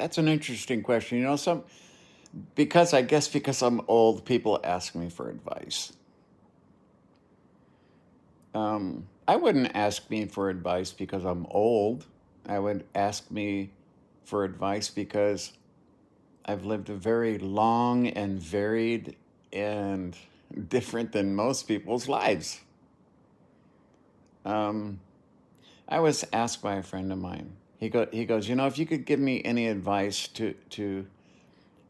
That's an interesting question. Because I guess because I'm old, people ask me for advice. I wouldn't ask me for advice because I'm old. I would ask me for advice because I've lived a very long and varied and different than most people's lives. Um, I was asked by a friend of mine. He goes, if you could give me any advice to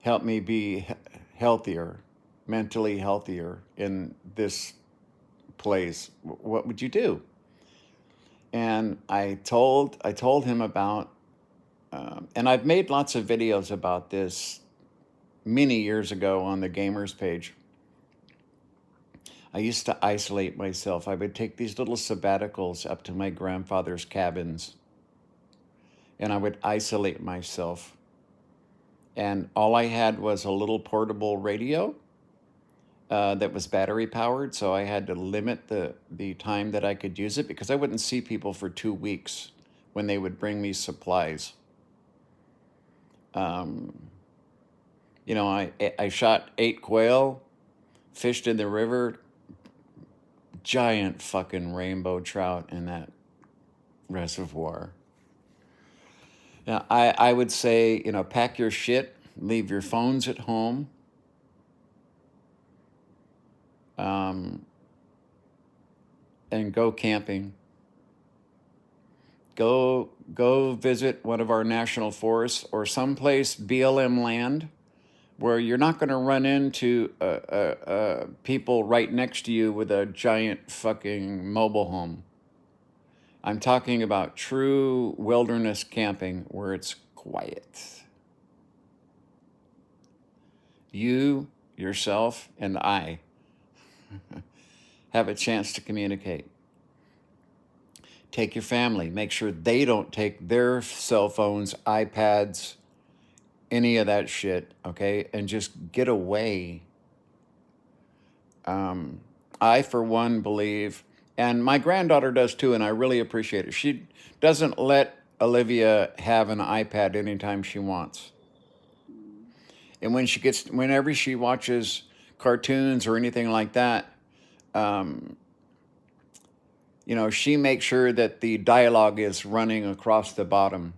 help me be healthier, mentally healthier in this place, what would you do? And I told him about, and I've made lots of videos about this many years ago on the gamers page. I used to isolate myself. I would take these little sabbaticals up to my grandfather's cabins, and I would isolate myself. And all I had was a little portable radio that was battery powered, so I had to limit the time that I could use it because I wouldn't see people for 2 weeks when they would bring me supplies. Um, I shot 8 quail, fished in the river, giant fucking rainbow trout in that reservoir. Now, I would say, pack your shit, leave your phones at home. Um, and go camping. Go visit one of our national forests or someplace BLM land where you're not going to run into people right next to you with a giant fucking mobile home. I'm talking about true wilderness camping where it's quiet. You, yourself, and I have a chance to communicate. Take your family. Make sure they don't take their cell phones, iPads, any of that shit, okay? And just get away. I, for one, believe, and my granddaughter does too, and I really appreciate it. She doesn't let Olivia have an iPad anytime she wants. And whenever she watches cartoons or anything like that, she makes sure that the dialogue is running across the bottom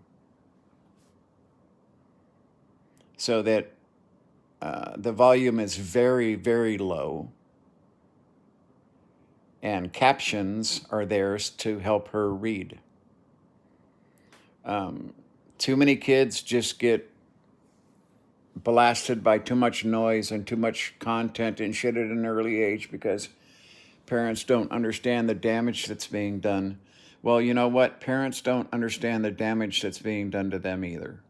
so that the volume is very, very low. And captions are theirs to help her read. Too many kids just get blasted by too much noise and too much content and shit at an early age because parents don't understand the damage that's being done. Well, you know what? Parents don't understand the damage that's being done to them either.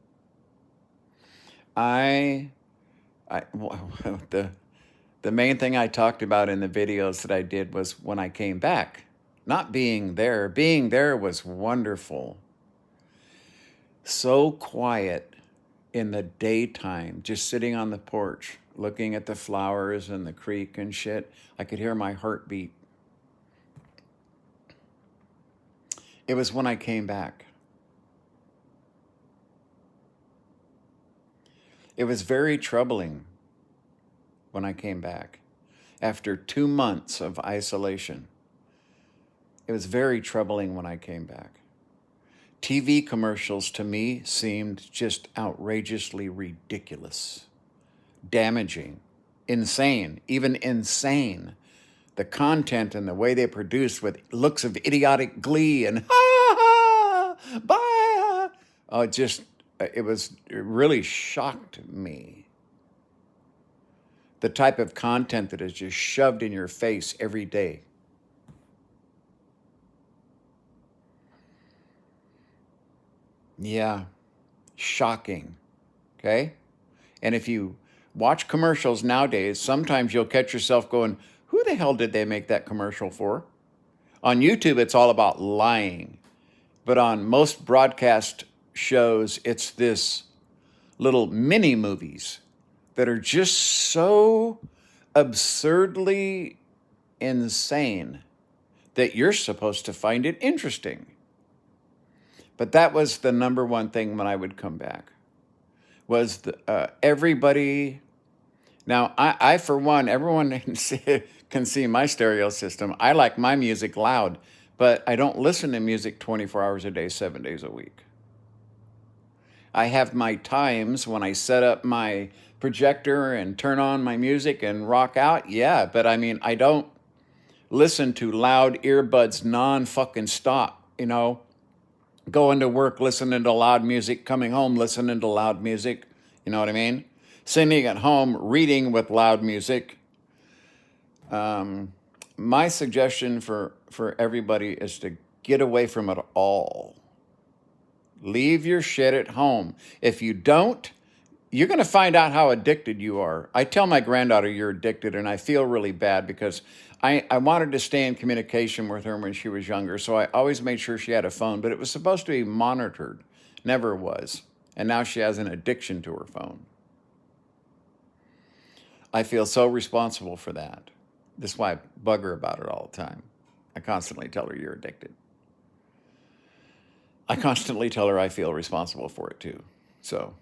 The main thing I talked about in the videos that I did was when I came back. Not being there. Being there was wonderful. So quiet in the daytime, just sitting on the porch, looking at the flowers and the creek and shit. I could hear my heartbeat. It was when I came back. It was very troubling when I came back. After 2 months of isolation, it was very troubling when I came back. TV commercials to me seemed just outrageously ridiculous, damaging, insane, even insane. The content and the way they produced with looks of idiotic glee and ha ha, bye. It really shocked me. The type of content that is just shoved in your face every day. Yeah, shocking, okay? And if you watch commercials nowadays, sometimes you'll catch yourself going, who the hell did they make that commercial for? On YouTube, it's all about lying. But on most broadcast shows, it's this little mini movies that are just so absurdly insane that you're supposed to find it interesting. But that was the number one thing when I would come back. was everybody. Now, I for one, everyone can see my stereo system. I like my music loud, but I don't listen to music 24 hours a day, 7 days a week. I have my times when I set up my projector and turn on my music and rock out. Yeah, but I mean, I don't listen to loud earbuds non fucking stop, going to work listening to loud music, coming home listening to loud music. You know what I mean? Sitting at home reading with loud music. My suggestion for everybody is to get away from it all. Leave your shit at home. If you don't, you're going to find out how addicted you are. I tell my granddaughter you're addicted, and I feel really bad because I wanted to stay in communication with her when she was younger, so I always made sure she had a phone, but it was supposed to be monitored. Never was. And now she has an addiction to her phone. I feel so responsible for that. This is why I bug her about it all the time. I constantly tell her you're addicted. I constantly tell her I feel responsible for it too. So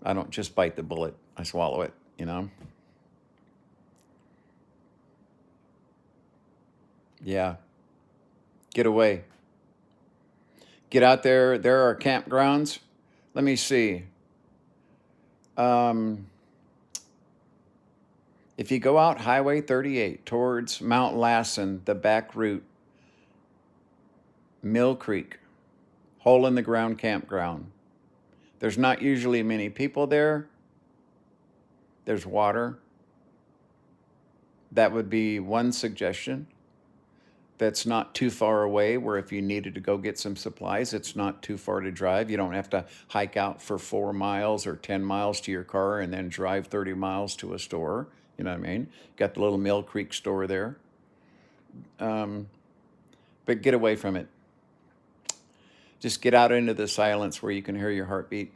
I don't just bite the bullet, I swallow it. Yeah. Get away. Get out there. There are campgrounds. Let me see. Um, if you go out Highway 38 towards Mount Lassen, the back route, Millcreek, hole in the ground campground. There's not usually many people there. There's water. That would be one suggestion. That's not too far away, where if you needed to go get some supplies, it's not too far to drive. You don't have to hike out for 4 miles or 10 miles to your car and then drive 30 miles to a store. You know what I mean? Got the little Mill Creek store there. But get away from it. Just get out into the silence where you can hear your heartbeat.